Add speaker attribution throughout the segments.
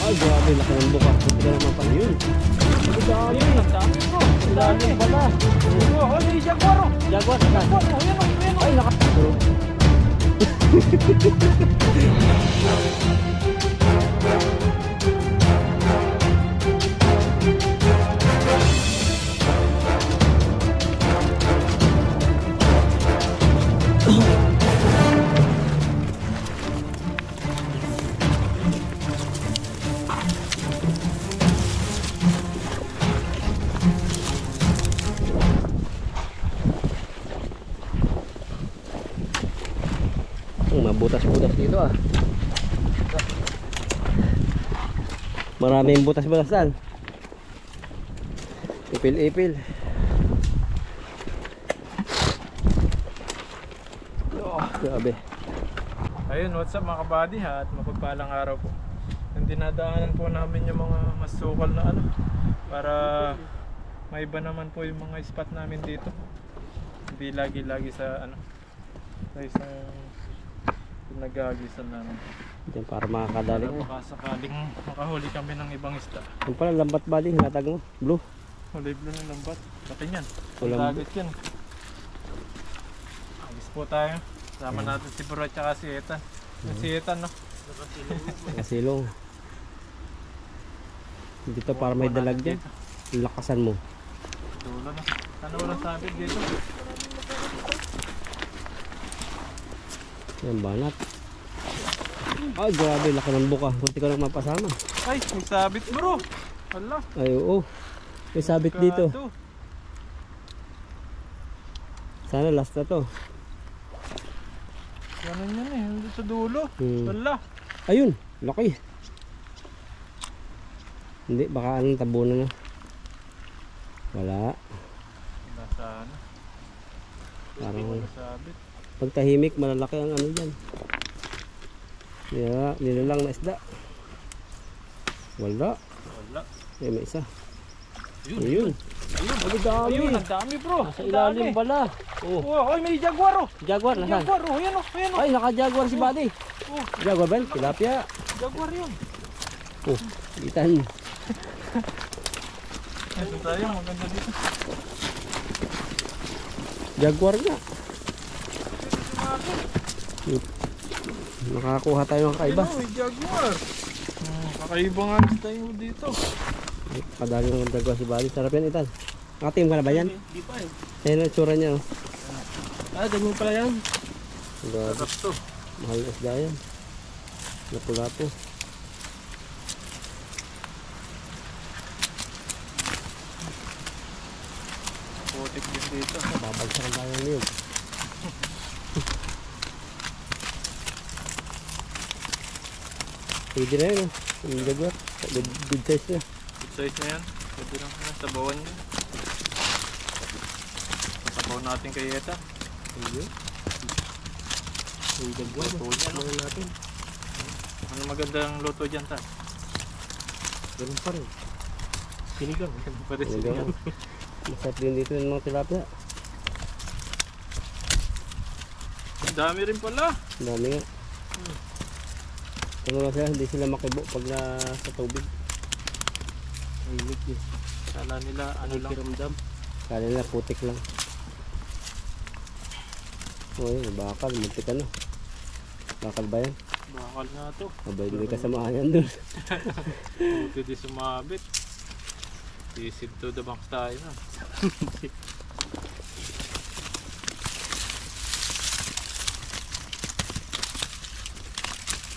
Speaker 1: Ay, grabe, laki ng buka. Buti ka naman pala yun. Ang dami.
Speaker 2: Ang dami bro. Ang dami.
Speaker 1: Bala.
Speaker 2: Oh, may jaguar oh.
Speaker 1: Jaguar, saan?
Speaker 2: Jaguar oh, yan oh, yan oh.
Speaker 1: Ay, naka... Mabutas-butas dito ah. Maraming butas-butasan. Ipil-ipil. Oh, grabe.
Speaker 2: Ayun, what's up mga kabady ha, at mapagpalang araw po. Yung dinadaanan po namin yung mga masukal na ano, para maiba naman po yung mga spot namin dito. Hindi lagi-lagi sa ano, sa isang nag-aagisan namin.
Speaker 1: Diyan para makakadali mo.
Speaker 2: Baka sakaling makahuli kami ng ibang isda.
Speaker 1: Yung pala, lambat bali, hinatag mo. Blue.
Speaker 2: Kulay blue ng lambat. Laki niyan.
Speaker 1: Walang-
Speaker 2: Dagat yan. Agis po tayo. Sama natin si Bro at saka si Ethan. Yung si Ethan no?
Speaker 1: Kasilong. Dito para may dalag dyan. Lakasan mo.
Speaker 2: Dulo na. Sana walang sabit dito.
Speaker 1: Yan, banat. Ay, grabe, laki ng buka. Kunti ka lang mapasama.
Speaker 2: Ay, may sabit bro. Hala.
Speaker 1: Ay, oo. May sabit dito.
Speaker 2: Kato.
Speaker 1: Sana last na to.
Speaker 2: Ganun yan eh. Nandito sa dulo. Hala.
Speaker 1: Ayun, laki. Hindi, baka anong tabunan na. Wala.
Speaker 2: Wala sana.
Speaker 1: Parang
Speaker 2: Wala sabit.
Speaker 1: pag tahimik, malalaki ang ano dyan. Nilalang na isda. Wala.
Speaker 2: Wala.
Speaker 1: Eh, may isa.
Speaker 2: Ayun.
Speaker 1: Ayun.
Speaker 2: Ayun.
Speaker 1: Ay, dami.
Speaker 2: Ayun, ang dami bro.
Speaker 1: Sa ilalim bala. Oh.
Speaker 2: Oh, ay may jaguar oh.
Speaker 1: Jaguar, nasaan?
Speaker 2: Jaguar oh. Ayan oh. Ayan oh.
Speaker 1: Ay, naka-jaguar si Buddy.
Speaker 2: Oh,
Speaker 1: Jaguar ba yun? Tilapia.
Speaker 2: jaguar yun.
Speaker 1: Oh, itan.
Speaker 2: Ito tayo, maganda dito.
Speaker 1: Jaguar nga. Nakakuha tayo ng kaiba.
Speaker 2: Ayun oh, may jaguar. Kakaiba nga tayo dito.
Speaker 1: Kadali ng jaguar si Buddy. Sarap yan, itan. Nakatim ka na ba yan?
Speaker 2: Hindi pa eh.
Speaker 1: Ayan ang tsura niya. Oh.
Speaker 2: Ganyan pala yan.
Speaker 1: Grabe.
Speaker 2: Sarap to.
Speaker 1: Mahal na isda yan. Lapu-lapu.
Speaker 2: Putik din dito.
Speaker 1: Babagsakan tayo ng niyog. Pwede na yun. Yung jaguar. Good size na.
Speaker 2: Good size na yan. Pwede lang na. Sabawan nyo. Sabaw natin kay Eta.
Speaker 1: Ayun. Yung jaguar.
Speaker 2: Luto niya no?
Speaker 1: Natin.
Speaker 2: Ano magandang luto dyan ta?
Speaker 1: Ganun pa rin.
Speaker 2: Sinigang. Pa rin
Speaker 1: Sinigang.
Speaker 2: sinigang.
Speaker 1: Masarap din dito yung mga tilapia.
Speaker 2: Ang dami rin pala.
Speaker 1: Ang dami nga. Ano lang sila, hindi sila makibo pag nasa tubig.
Speaker 2: Ayun yun. Kala nila ano lang.
Speaker 1: Kiramdam. Kala nila putik lang. O yun, bakal, muntik ka na. Bakal ba yan?
Speaker 2: Bakal nga to.
Speaker 1: Abay, may kasamahan yan dun.
Speaker 2: Buti di sumabit. Isid to the banks tayo na.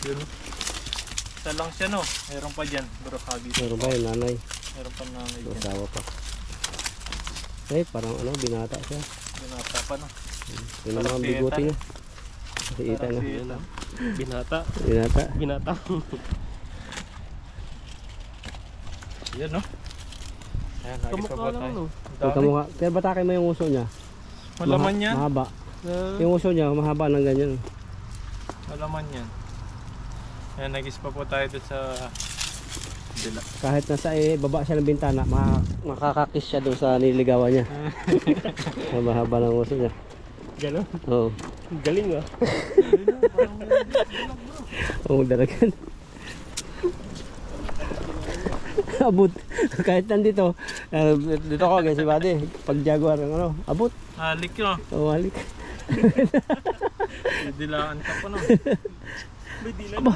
Speaker 2: Yun. Isa lang siya no. Meron pa dyan. Bro Habi.
Speaker 1: Meron ba yun, nanay?
Speaker 2: Meron pa nanay
Speaker 1: May
Speaker 2: dyan.
Speaker 1: asawa pa. Eh, parang ano, binata siya.
Speaker 2: Binata pa no.
Speaker 1: Yun ang mga
Speaker 2: Parang si
Speaker 1: bigote
Speaker 2: Ethan.
Speaker 1: niya. Si Ita na.
Speaker 2: Si Ethan.
Speaker 3: Binata.
Speaker 1: Binata.
Speaker 3: Binata.
Speaker 2: Yan no. Ayan,
Speaker 3: Kamukha
Speaker 2: nagkabot
Speaker 3: lang
Speaker 2: tayo.
Speaker 3: no.
Speaker 2: Ang
Speaker 1: Huwag ka
Speaker 2: dami.
Speaker 1: mukha. Pero batake mo yung uso niya.
Speaker 2: Malaman yan.
Speaker 1: Mahaba. Yung uso niya, mahaba ng ganyan.
Speaker 2: Malaman yan. Ayan, nag-is pa po tayo doon sa dila.
Speaker 1: Kahit nasa baba siya ng bintana, makakakis siya doon sa niligawan niya. Mahaba ng uso niya.
Speaker 3: Gano'n.
Speaker 1: Oo.
Speaker 3: Galing ah.
Speaker 1: Oo, dalagan. abot. Kahit nandito, dito ako guys, si Buddy. Pag Jaguar, ano, abot.
Speaker 2: Halik yun.
Speaker 1: Oh, halik.
Speaker 2: Dilaan ka pa no.
Speaker 3: May dilan.
Speaker 1: Aba.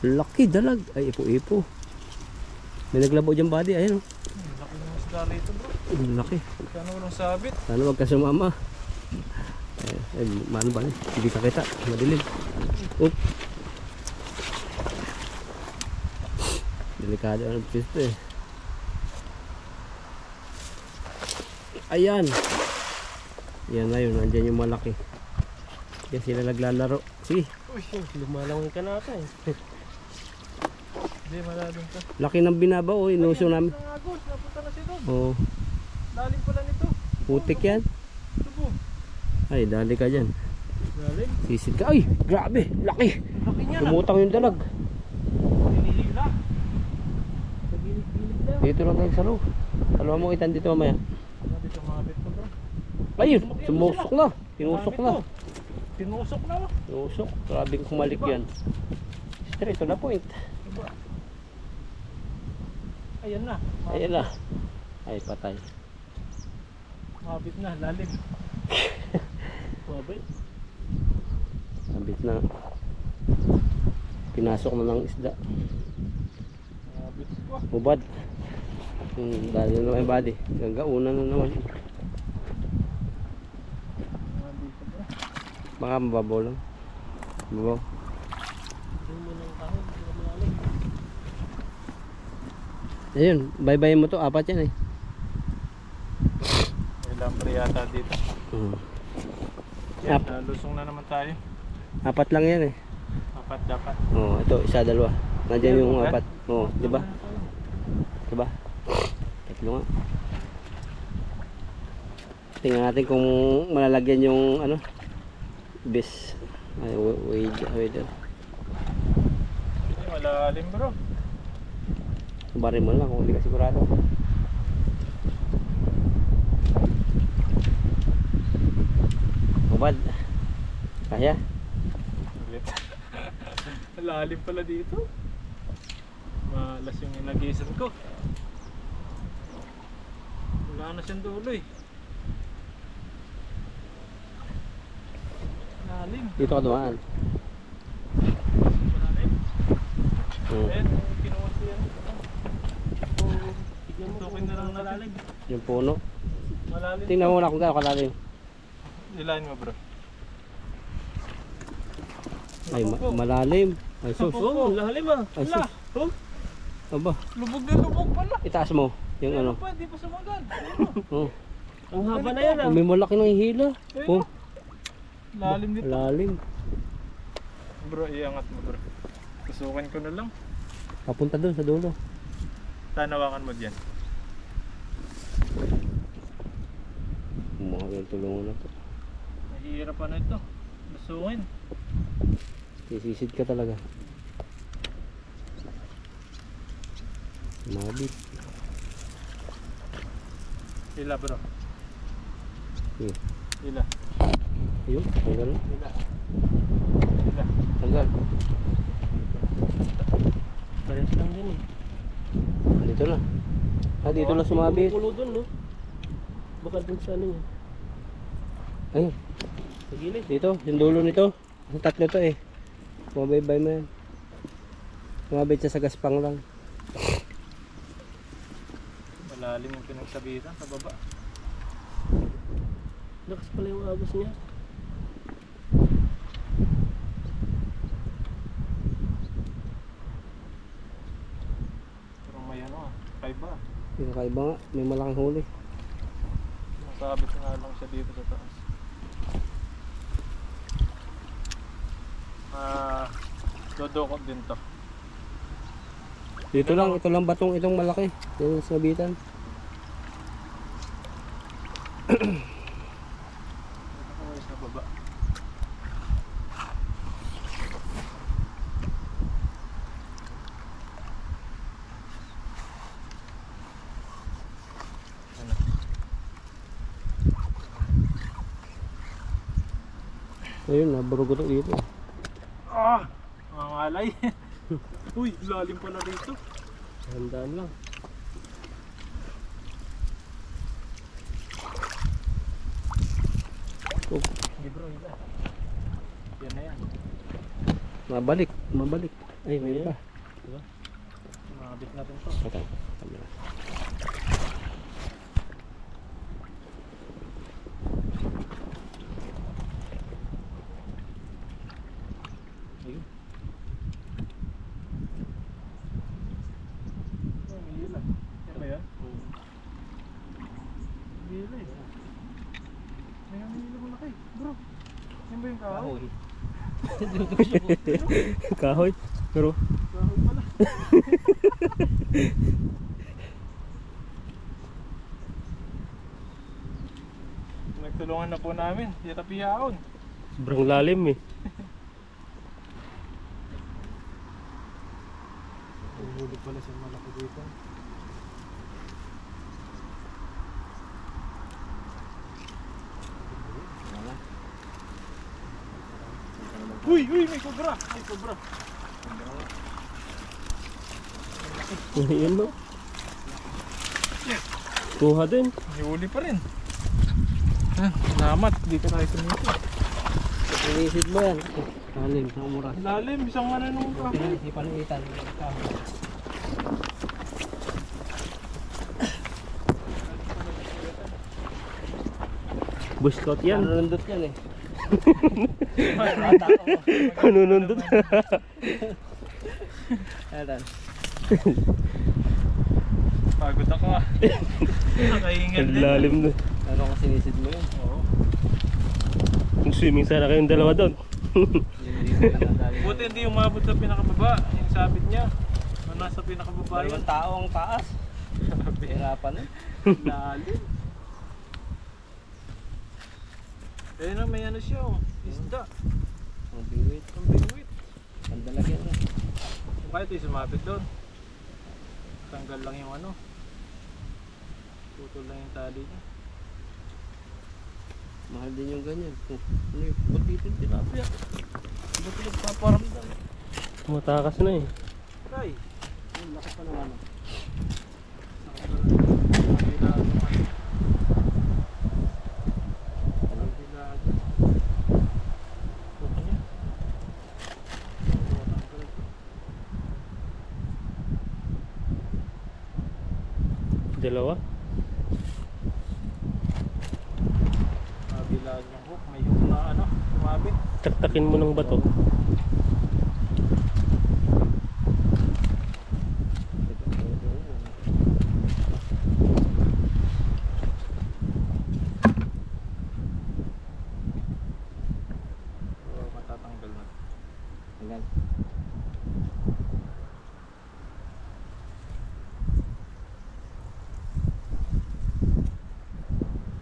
Speaker 1: Laki dalag. Ay, ipo-ipo. May naglabo dyan, Buddy. Ayun, oh.
Speaker 2: Laki ng isda rito bro.
Speaker 1: Laki.
Speaker 2: Kano walang sabit.
Speaker 1: Sana wag ka sumama. Ay, mano ba? Hindi ka kita. Madilim. Oop. Delikado ang pwesto eh. Ayan. Yan na yun. Nandyan yung malaki. Yan sila naglalaro. Sige.
Speaker 3: Uy, lumalangoy ka na ata eh.
Speaker 2: Hindi, malalim ka.
Speaker 1: Laki ng binaba oh. Inuso namin.
Speaker 2: Agos, napunta na si Dog.
Speaker 1: Oh.
Speaker 2: Lalim pala nito.
Speaker 1: Putik yan.
Speaker 2: Tubo.
Speaker 1: Ay, dali ka dyan.
Speaker 2: Lalim.
Speaker 1: Sisid ka. Ay, grabe. Laki.
Speaker 2: Laki niya na.
Speaker 1: Lumutang yung dalag.
Speaker 2: Hinihila. Sa gilid-gilid lang.
Speaker 1: Dito lang tayo sa loob. Alam mo itan dito mamaya.
Speaker 2: Sabi sa mga bit ko bro.
Speaker 1: Ayun, sumusok na. Tinusok na.
Speaker 2: Tinusok na.
Speaker 1: Tinusok. Grabe kong kumalik yan. Straight to the point.
Speaker 2: Diba? Ayan na.
Speaker 1: Ayun na. Ay, patay.
Speaker 2: Mabit na, lalim.
Speaker 3: Mabait.
Speaker 1: Nabit na. Pinasok na ng isda.
Speaker 2: Mabit ko.
Speaker 1: Ubad. Dali na naman yung body. Gagauna na naman.
Speaker 2: Mabit ko bro.
Speaker 1: Baka mababaw lang. Mababaw.
Speaker 3: Yung mo ng kahon, hindi ka malalim.
Speaker 1: Ayun, bye-bye mo to. Apat yan eh.
Speaker 2: May lambre yata dito. Yan, lusong na naman tayo.
Speaker 1: Apat lang yan eh.
Speaker 2: Apat dapat.
Speaker 1: Oh, ito, isa, dalawa. Nandiyan yung apat. Oh, di ba? Diba? Tatlo nga. Tingnan natin kung malalagyan yung ano. Bis. Ay, wait.
Speaker 2: Malalim bro.
Speaker 1: Subarin mo lang kung hindi ka sigurado. Ubad. Kaya?
Speaker 2: Ulit. Malalim pala dito. Malas yung inagisan ko. Wala na siyang dulo eh. Lalim.
Speaker 1: Dito ka dumaan.
Speaker 2: Malalim.
Speaker 1: Hmm.
Speaker 2: Eh, kinuha siya.
Speaker 3: Tignan mo
Speaker 2: Tukin na lang nalalim.
Speaker 1: Yung puno.
Speaker 2: Malalim.
Speaker 1: Tingnan mo na kung gaano kalalim.
Speaker 2: Ilahin mo bro.
Speaker 1: Ay, malalim. Ay, sus.
Speaker 3: Oh, lalim ah.
Speaker 1: Ay, sus.
Speaker 3: Oh,
Speaker 1: Aba,
Speaker 2: Lubog na lubog pala.
Speaker 1: itaas mo. Yung ano.
Speaker 2: Pa, di pa sumagad.
Speaker 1: Oh.
Speaker 3: ang haba na yan ah.
Speaker 1: May malaki ng hila. Oh,
Speaker 2: Lalim dito.
Speaker 1: lalim.
Speaker 2: Bro, iangat mo bro. Tusukin ko na lang.
Speaker 1: Papunta doon sa dulo.
Speaker 2: Tanawakan mo dyan.
Speaker 1: Mga yung tulungan na to.
Speaker 2: Mahirap pa na ito. Tusukin.
Speaker 1: Sisisid ka talaga. Mabit.
Speaker 2: Ila bro.
Speaker 1: Yun.
Speaker 2: Ila.
Speaker 1: Yun, tanggal.
Speaker 2: Ila. Ila.
Speaker 1: Tanggal.
Speaker 3: Parehas lang din eh.
Speaker 1: Dito na. Ah, dito na sumabit.
Speaker 3: Pulo dun no. Baka dun sa ano yun.
Speaker 1: Ayun,
Speaker 3: Sa gilid.
Speaker 1: dito, yung dulo nito. Ang tatlo to eh. Bumabaybay mo yan. Sumabit siya sa gaspang lang.
Speaker 2: Malalim yung pinagsabitan sa baba.
Speaker 3: Lakas pala yung agos niya.
Speaker 2: Pero may ano, kaiba.
Speaker 1: Yung kaiba nga, may malaking huli.
Speaker 2: Masabit nga lang siya dito sa taas. Dodokot din to.
Speaker 1: Dito lang, ito lang batong itong malaki. Yung sabitan.
Speaker 2: Ano sa baba? Ano?
Speaker 1: Ayun, naburugo to dito.
Speaker 2: Ah! Mga alay. Uy, lalim pala dito.
Speaker 3: Handaan lang.
Speaker 1: Oh,
Speaker 2: Sige bro, isa. Yan na yan.
Speaker 1: mabalik, mabalik. Ay, may
Speaker 3: Ayan.
Speaker 1: iba.
Speaker 3: Diba?
Speaker 2: Makabit natin to.
Speaker 1: Ito, camera.
Speaker 2: Ayun. Oh, may hila. Yan ba yan? May hila eh. May hila malaki. Bro, yan ba yung kahoy?
Speaker 1: Kahoy. Pero,
Speaker 2: Kahoy pala. Nagtulungan na po namin. Yatapihaon.
Speaker 3: Sobrang lalim eh.
Speaker 2: Huli pala siya malaki dito. Uy! Uy! May cobra! May cobra!
Speaker 3: Ayan no. Kuha din.
Speaker 2: May huli pa rin. Ah, salamat. Dito tayo tumito.
Speaker 1: inisid mo yan. Lalim, sa umura.
Speaker 2: Lalim, isang mananong ka.
Speaker 1: Hindi palitan.
Speaker 3: Bush scout yan.
Speaker 1: Nanundot yan eh.
Speaker 3: Manunundot.
Speaker 1: Ayan.
Speaker 2: Pagod ako ah. Nakahingan
Speaker 3: Ang
Speaker 2: din.
Speaker 3: lalim na.
Speaker 1: Ano kung sinisid mo yun?
Speaker 2: Oo.
Speaker 3: Swimming sana kayong dalawa doon.
Speaker 2: Buti hindi umabot sa pinakababa. Yung sabit niya. Nasa pinakababa yun.
Speaker 1: Dalawang tao ang taas. Hirapan eh.
Speaker 2: Lalim. Ayun na, may ano siya oh. Isda.
Speaker 1: Ang biwit.
Speaker 2: Ang bigwit.
Speaker 1: Ang dalagyan na.
Speaker 2: Kahit yung sumapit doon. Tanggal lang yung ano. Putol lang yung tali niya.
Speaker 1: Mahal din yung ganyan. Ano yung butitin tilapia. Ba't nagpaparamdam?
Speaker 3: Tumatakas na eh.
Speaker 2: Tay.
Speaker 1: Ang laki pa naman.
Speaker 3: Dalawa.
Speaker 2: Kabilaan yung hook, may hook na ano, kumabit.
Speaker 3: Taktakin mo ng bato.
Speaker 2: So, matatanggal na.
Speaker 1: Hanggang.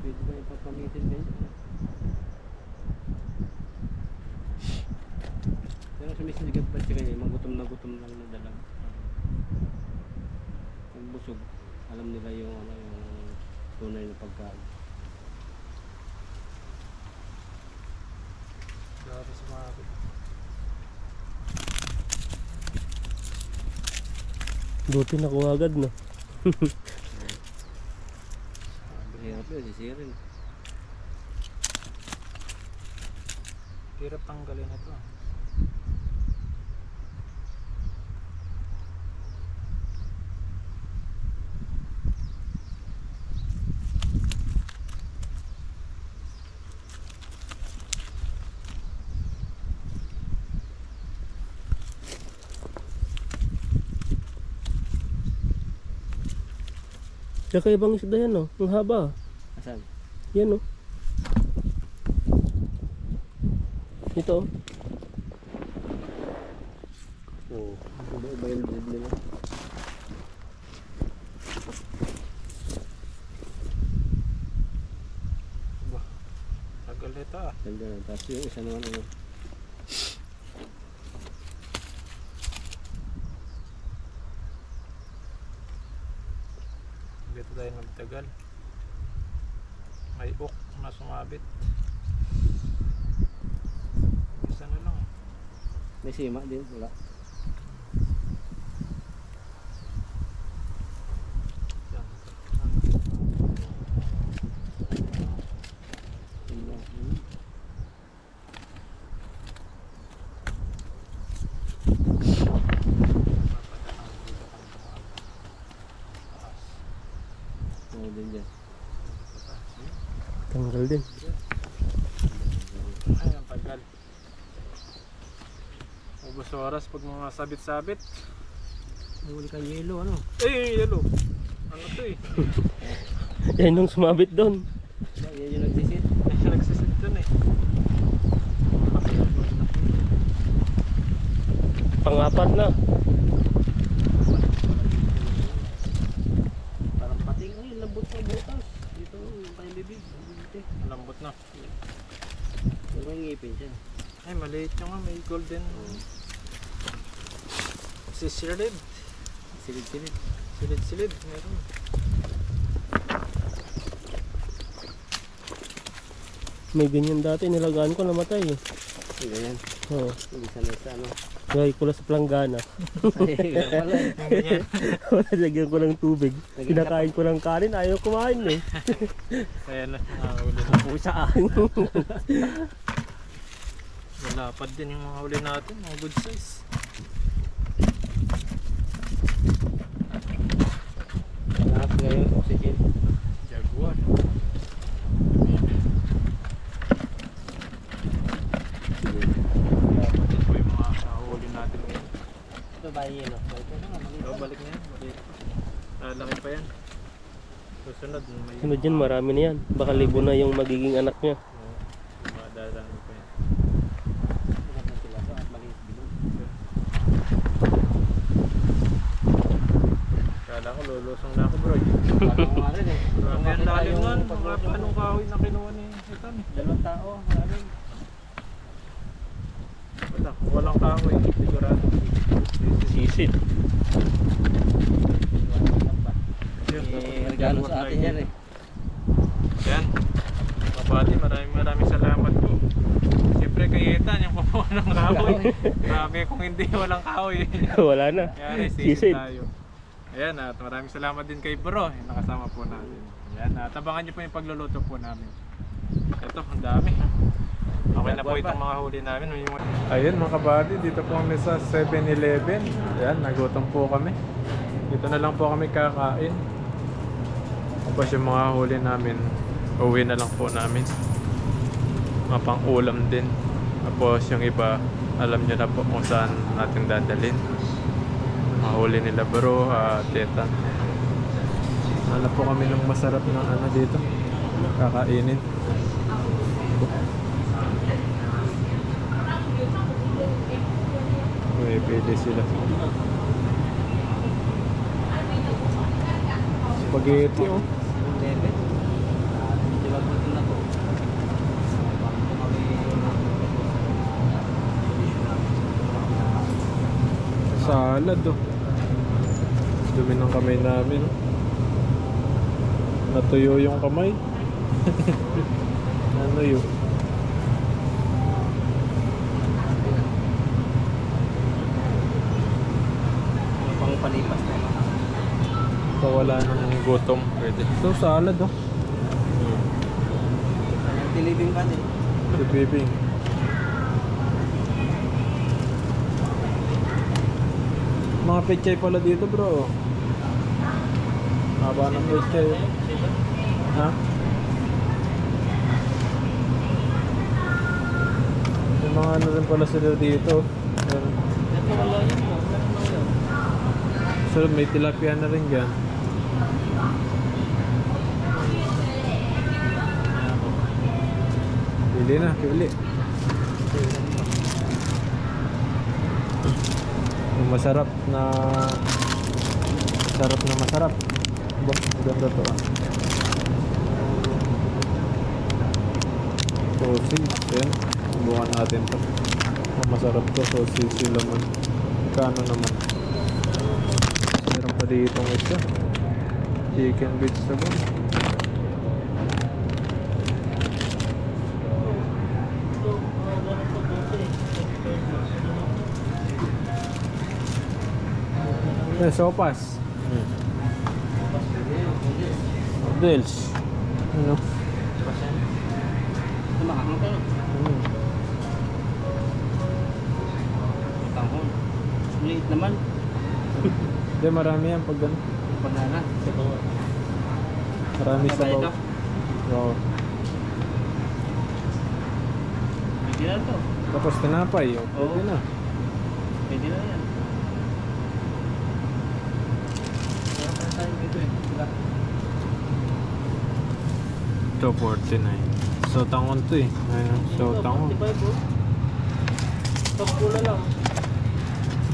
Speaker 1: Pwede ba ipapamitin din? Pero sumisiligap pa siya ganyan, magutom na gutom lang na dalag. Yung busog, alam nila yung ano yung tunay na pagkain.
Speaker 2: Grabe sumabit.
Speaker 3: Buti nakuha agad no.
Speaker 1: Hirap yun, sisirin.
Speaker 2: Hirap tanggalin ito.
Speaker 3: Tsaka ibang isda yan no. Ang haba.
Speaker 1: Asan?
Speaker 3: Yan no. Ito oh.
Speaker 1: Oo. Iba yung breed nila.
Speaker 2: Ba, tagal ito ah.
Speaker 1: Ganda na. Tapos yung isa naman ano.
Speaker 2: Dito tayo nagtagal. May hook na sumabit. Isa na lang.
Speaker 1: May sima din. Wala.
Speaker 2: Tapos pag mga sabit-sabit.
Speaker 1: Huli kang yelo, ano?
Speaker 2: Yelo. Ano to eh?
Speaker 3: Yan yung sumabit doon.
Speaker 1: Yan yung nagsisit.
Speaker 2: Nagsisit dun eh.
Speaker 3: Pang-apat na.
Speaker 1: Parang pating, ay, lambot na butas. Dito, yung kanyang bibig.
Speaker 2: Lambot na.
Speaker 1: Pero may ngipin siya.
Speaker 2: Ay, maliit yung nga. May golden. Silid.
Speaker 1: Silid-silid.
Speaker 2: Silid. Meron.
Speaker 3: May ganyan dati, nilagaan ko, namatay eh.
Speaker 1: Ganyan.
Speaker 3: Oo.
Speaker 1: Hindi sanay sa ano.
Speaker 3: Gawin ko lang sa planggana.
Speaker 1: Ay, wala.
Speaker 2: Yung ganyan.
Speaker 3: Lagyan ko ng tubig. Kinakain ko ng kanin, ayaw kumain eh.
Speaker 2: Ayan na. Nakahuli na.
Speaker 1: Pusa.
Speaker 2: Malapad din yung mga huli natin. Mga good size.
Speaker 1: Lahat ngayon, oxygen.
Speaker 2: Jaguar. Malapad din po yung mga huli natin ngayon.
Speaker 1: Ito ba yelo? Ito na, maliit.
Speaker 2: Balik na yan. Maliit pa. Laki pa yan. Susunod. May
Speaker 3: Sunod yan, marami na yan. Baka libo na yung magiging anak niya.
Speaker 2: Oo. Madadami pa yan.
Speaker 1: Magandang tilapia at maliit bilog.
Speaker 2: Kala ko lulusong na ako bro.
Speaker 1: Parang nga rin eh.
Speaker 2: Marami ang lalim nun. Mga panong kahoy na kinuha ni Ethan eh.
Speaker 1: Dalawang tao, maraming.
Speaker 2: Wala, kung walang kahoy, sigurado.
Speaker 3: Sisid.
Speaker 1: Regalo sa atin yan eh.
Speaker 2: Yan. Kabady, maraming salamat po. Siyempre kay Ethan, yung kumuha ng kahoy. Grabe kung hindi walang kahoy.
Speaker 3: Wala na.
Speaker 2: Kaya
Speaker 3: Sisid.
Speaker 2: tayo. Ayan, at maraming salamat din kay Bro. Yung nakasama po natin. Ayan, at abangan nyo po yung pagluluto po namin. Ito, ang dami. Okay na po itong mga huli namin. Ayun mga kabady, dito po kami sa 7-Eleven. Ayan, nagutom po kami. Dito na lang po kami kakain. Tapos yung mga huli namin, uwi na lang po namin. Mga pang ulam din. Tapos yung iba, alam nyo na po kung saan natin dadalhin. Mahuli nila Bro at Ethan. Hanap po kami ng masarap na ano dito. Kakainin. May pili sila. Spaghetti oh. Salad oh. Dumi ng kamay namin oh. Natuyo yung kamay. Ano yun?
Speaker 1: Pang palipas na.
Speaker 2: Pawala ng gutom. Pwede. Ito salad oh.
Speaker 1: Tilibing ka din.
Speaker 2: The bibing. Mga pechay pala dito bro. Haba ng pechay. Ha? May mga ano rin pala sila dito. So may tilapia na rin dyan. Pili na, pili. Yung masarap na masarap. Bah, maganda to ah. Sausage, yan. Subukan natin to. Ang masarap to, sausage laman. Kano naman. Meron pa dito ng isa. Chicken vegetable. Sopas. Noodles. Ano?
Speaker 1: Tumakang ka. Tanghon. Liit naman.
Speaker 2: Hindi, marami yan pag gano'n.
Speaker 1: Banana.
Speaker 2: Marami sa
Speaker 1: Ito.
Speaker 2: bawah. Oo.
Speaker 1: Bigyan to.
Speaker 2: Tapos tinapay. Pwede na.
Speaker 1: Pwede na yan. Meron pa tayo dito eh. Sila.
Speaker 2: Ito, 49. So, tangon to eh. Ayun, so, tangon.
Speaker 1: 45 po. Sampu na lang.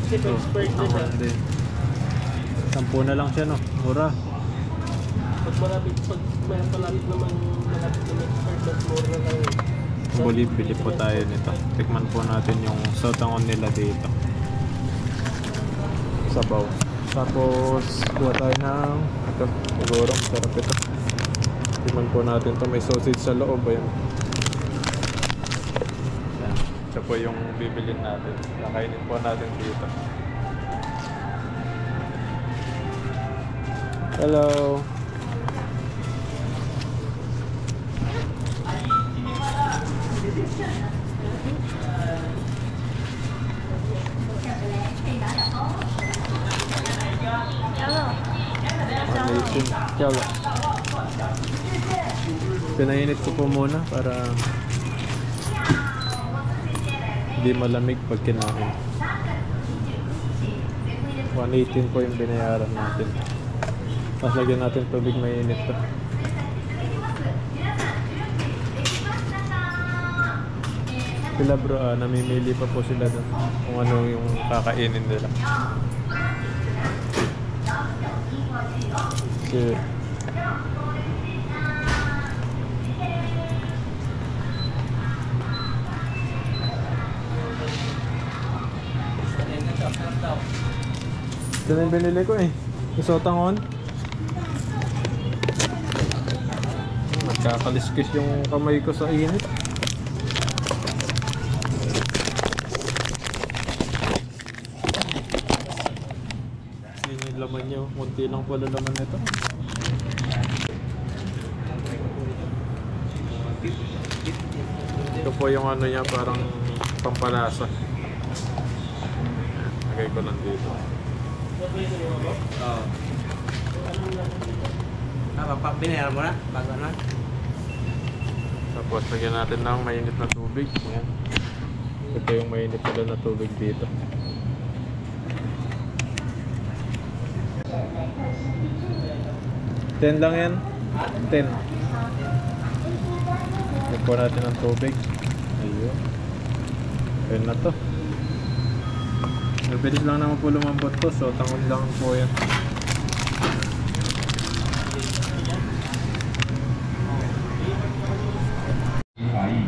Speaker 1: Kasi
Speaker 2: Ito,
Speaker 1: expert na siya.
Speaker 2: tangon din. 10 na lang siya, no? Mura.
Speaker 1: Pag malapit, pag may palapit naman malapit na expert, mas mura na lang.
Speaker 2: Bili po tayo nito. Tikman po natin yung sotangon nila dito. Sabaw. Tapos, kuha tayo ng ito. Siguro, sarap ito. Tikman po natin to. May sausage sa loob. Ayan. Yan. Ito po yung bibilin natin. Nakainin po natin dito. Hello. Amazing. Ciao. Pinainit ko po muna para hindi malamig pag kinain. 118 po yung binayaran natin. Tapos lagyan natin tubig mainit to. Sila bro, namimili pa po sila doon kung ano yung kakainin nila. Okay. Ito na yung binili ko eh. Isotangon. Nagkakaliskis yung kamay ko sa init. Yun yung laman niya. Munti lang pala laman nito. Ito po yung ano niya, parang pampalasa. Lagay ko lang dito.
Speaker 1: Oo. Binayaran mo na? Bago na?
Speaker 2: Tapos lagyan natin ng mainit na tubig. Ayan. Ito yung mainit pala na tubig dito. $10 lang yan. 10. Lagyan po natin ng tubig. Ayun. Ayun na to. Mabilis lang naman po lumambot to. So tangon lang po yan.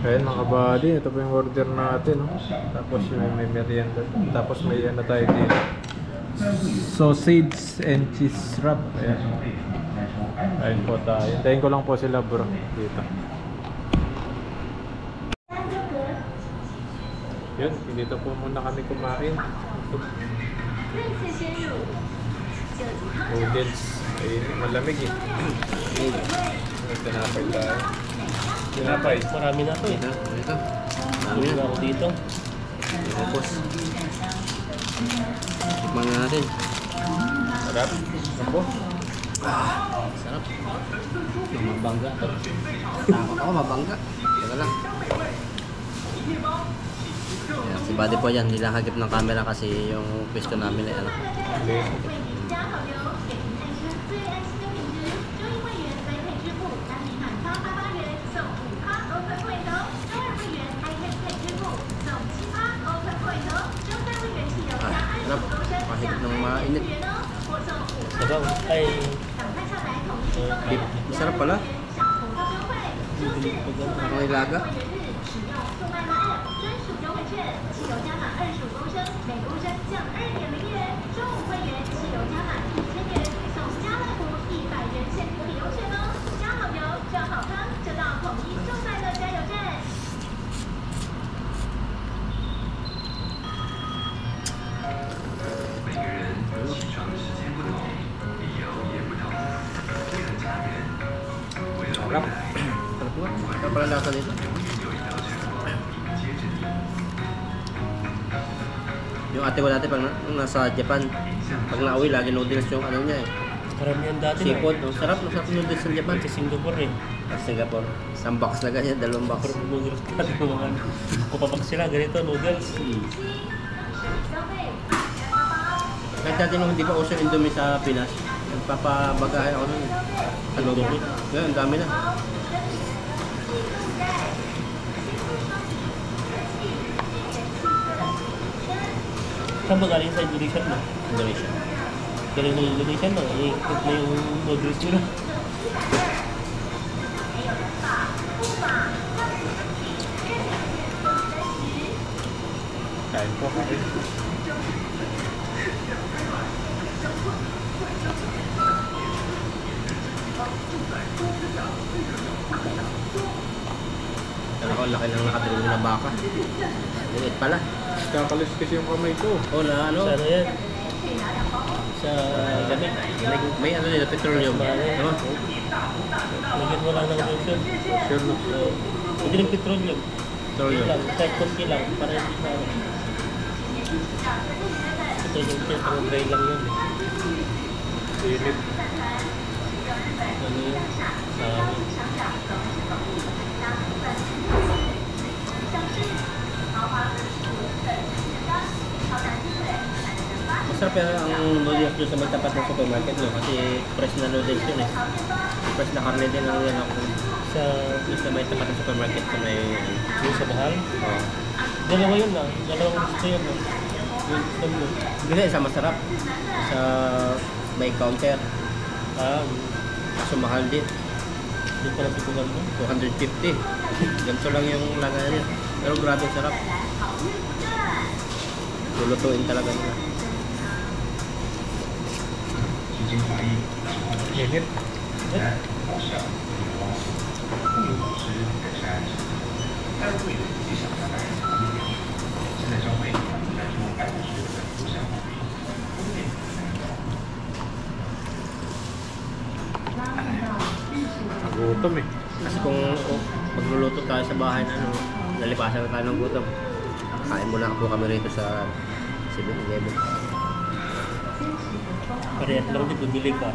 Speaker 2: Ayan mga buddy, ito po yung order natin, no? Tapos may merienda. Tapos may ano tayo dito, sausage and cheese wrap. Ayan. Ayan po tayo. Hintayin ko lang po sila bro dito. Yun, dito po muna kami kumain. Noodles. Ayun, malamig eh. Tinapay tayo. Tinapay.
Speaker 1: Marami na to eh.
Speaker 3: Ito.
Speaker 1: Marami na ako dito.
Speaker 3: Tapos. Tikman na natin.
Speaker 2: Sarap. Ako.
Speaker 1: Sarap. Mabangga to. Takot ako mabangga. Teka lang.
Speaker 3: Ayan, si Buddy po yan, nilahagip ng camera kasi yung pwesto namin ay ano. Sarap, mahigit ng mainit.
Speaker 1: Sabaw. Ay.
Speaker 3: Beef, masarap pala. Parang ilaga. Sarap. Sarap ba? Sarap pala lasa nito. Yung ate ko dati pag nasa Japan, pag nauwi lagi noodles yung ano niya eh.
Speaker 1: Karamihan dati
Speaker 3: Seafood, no? Sarap noodles sa Japan.
Speaker 1: Sa Singapore eh.
Speaker 3: Sa Singapore. Isang box na ganyan, 2 box.
Speaker 1: Pero noodles ka. Kupapak sila. Ganito noodles.
Speaker 3: dati nung hindi pa uso yung Indomie sa Pinas, nagpapabagahe ako nun. Ano ba? Ngayon, ang dami na.
Speaker 4: Saan ba galing sa Indonesia mo?
Speaker 3: Indonesia.
Speaker 4: Galing ng Indonesia no? I-cook na yung noodles nyo na.
Speaker 2: Kain po kami.
Speaker 3: Kala ko, laki ng nakatulong na baka. Liit pala.
Speaker 2: Kakalis kasi yung kamay ko.
Speaker 3: Oh, na ano?
Speaker 4: Sa ano yan? Sa gamit.
Speaker 3: May ano nila, petroleum. Ano?
Speaker 4: Lagyan mo lang ng lotion.
Speaker 2: Sure no?
Speaker 4: So, hindi ng petroleum.
Speaker 3: Petroleum.
Speaker 4: Lang, kahit konti lang, para hindi na ano. Ito yung siyempre dry lang yun eh.
Speaker 2: Init.
Speaker 4: Ano yun? Sa amin.
Speaker 3: Masarap yan ang noodles doon sa may tapat ng supermarket no? Kasi fresh na noodles yun eh. Fresh na karne din ang yan ako.
Speaker 4: Sa,
Speaker 3: Doon sa may tapat ng supermarket sa may...
Speaker 4: yung sa bahal.
Speaker 3: Oh.
Speaker 4: Dalawa yun lang. Dalawang gusto yun. No? Yung gusto mo.
Speaker 3: Hindi, isa masarap. Sa may counter.
Speaker 4: Ah,
Speaker 3: Kaso mahal din.
Speaker 4: hindi ko lang tutugan mo.
Speaker 3: 250. Ganito lang yung lagayan niya. Pero grabe sarap. Lulutuin talaga nila.
Speaker 2: Init. Gutom eh.
Speaker 3: Kasi kung magluluto tayo sa bahay na ano, nalipasan na tayo ng gutom. Kain muna po kami rito sa 7-Eleven.
Speaker 4: Parehas lang din, bumili ka.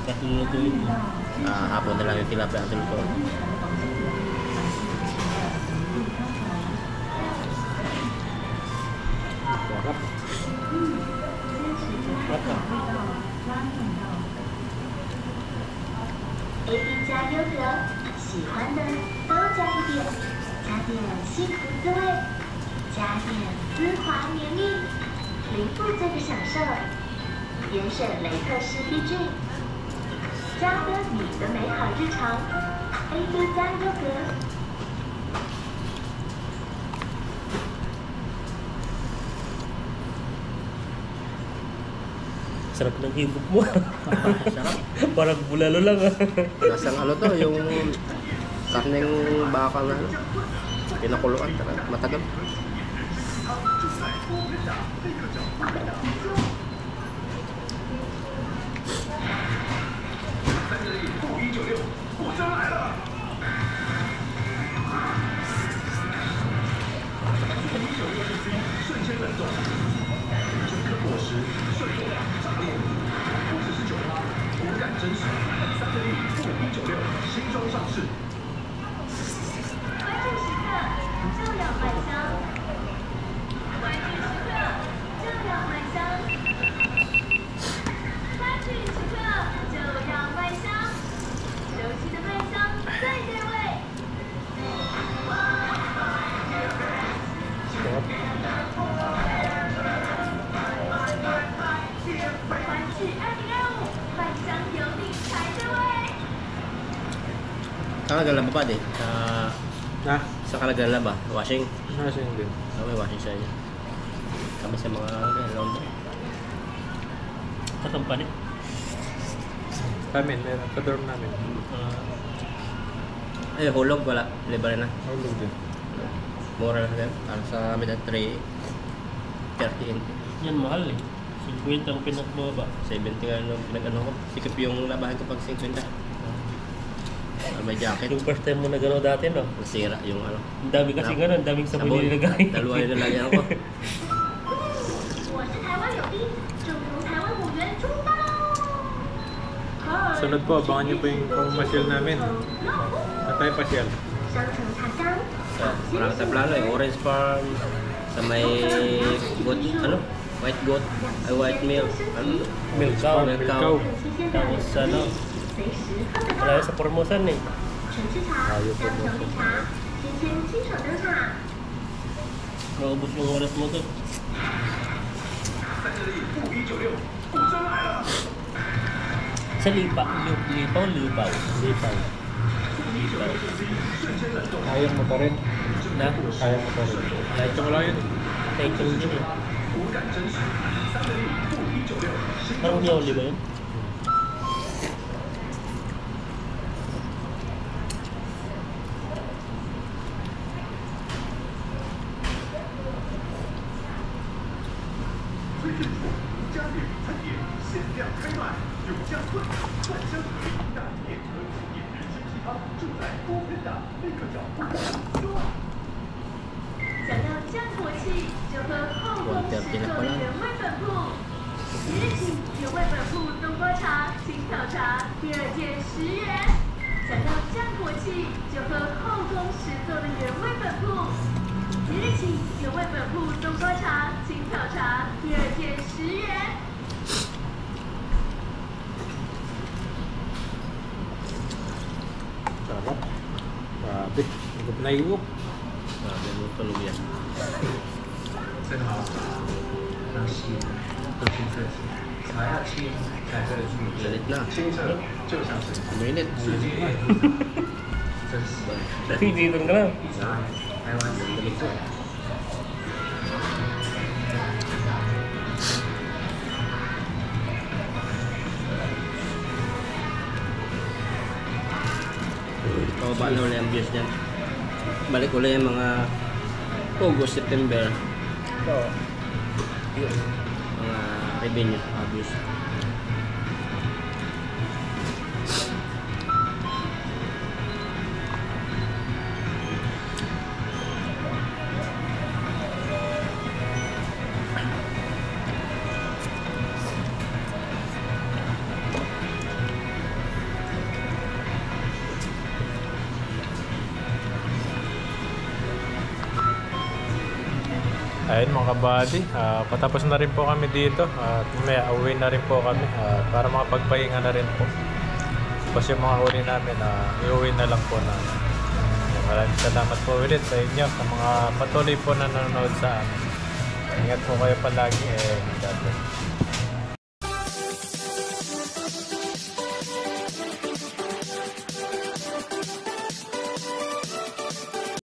Speaker 4: Tapos lulutuin mo.
Speaker 3: Hapon na lang yung tilapia ang tinuto.
Speaker 2: Sarap.
Speaker 4: Mata.
Speaker 5: A B 加优格，喜欢的都加一点，加点幸福滋味，加点丝滑绵密，零负罪的享受，严选雷克氏益菌，加分你的美好日常。A B 加优格。
Speaker 4: Sarap ng hibok mo.
Speaker 3: Sarap.
Speaker 4: Parang bulalo lang ah.
Speaker 3: Nasang ano to, yung karneng baka na ano, pinakuluan talaga, matagal. Saan naglalaba pa din? Sa naglalaba? Washing?
Speaker 2: Washing din.
Speaker 3: May washing sa inyo. Kami sa mga laundry.
Speaker 4: Katampani.
Speaker 2: Kami, meron. Sa dorm namin.
Speaker 3: Ay, hulog wala. Libre na.
Speaker 2: Hulog din.
Speaker 3: Mura lang din. Para sa amin ang 3.30.
Speaker 4: Yan mahal eh. 50 ang pinakbaba.
Speaker 3: 70 nga nung pinag-ano ko. Sikip yung labahan ko pag 50. May jacket.
Speaker 4: Yung first time mo na gano'n dati no?
Speaker 3: Nasira yung ano.
Speaker 4: Ang dami kasi gano'n, ang daming sabon nilagay.
Speaker 3: Dalawa yung nilagyan ko.
Speaker 5: 我是台湾有兵，正如台湾虎园出发喽！
Speaker 2: Sunod po, abangan niyo po yung pamamasyal namin. Na tayo pasyal.
Speaker 5: 商城茶香，
Speaker 3: So, marami sa plano eh. Orange Farm. Sa may ano? White goat, ay white milk. Ano?
Speaker 4: Milk cow.
Speaker 3: Milk
Speaker 2: ，Milk
Speaker 3: cow.
Speaker 2: cow。
Speaker 4: Tapos ano,
Speaker 5: 随时喝得
Speaker 4: wala
Speaker 5: 到。
Speaker 4: sa Formosan eh.
Speaker 5: 橙汁茶、香橙绿茶、甜甜清爽灯茶。
Speaker 4: Maubos yung oras mo to. Sa lipa, lipaw, lipaw. Lipaw. Lipaw.
Speaker 2: Kaya mo pa rin.
Speaker 4: Na?
Speaker 2: Kaya mo pa rin.
Speaker 4: Kahit yung
Speaker 2: Wala yun.
Speaker 4: kahit yung din eh. Parang yoli ba yun?
Speaker 5: 想要降火气，就喝后宫食做的原味本铺。即日起，原味本铺冬瓜茶、青草茶第2件10元。想要降火气，就喝后宫食做的原味本铺。即日起，原味本铺冬瓜茶、青草茶第2件10元。
Speaker 2: Sarap. Grabe. Higop na higop.
Speaker 3: Grabe mo tulog yan.
Speaker 6: 真好，让细的都是自己。茶要清才喝得出味，
Speaker 3: Galit na.
Speaker 6: 清澈就像水，
Speaker 3: Mainit.
Speaker 6: 世界真是
Speaker 4: Dito ka lang.
Speaker 6: 茶，台湾人的最。
Speaker 3: Pababa na ulit ang views niyan. Balik ulit yung mga August, September.
Speaker 4: Oo.
Speaker 3: Mga revenue, views.
Speaker 2: Ayun mga kabady, patapos na rin po kami dito at may uwi na rin po kami para makapagpahinga na rin po. Tapos yung mga uli namin, iuwi na lang po namin. Maraming salamat po ulit sa inyo, sa mga patuloy po na nanonood sa amin. Ingat po kayo palagi, God bless.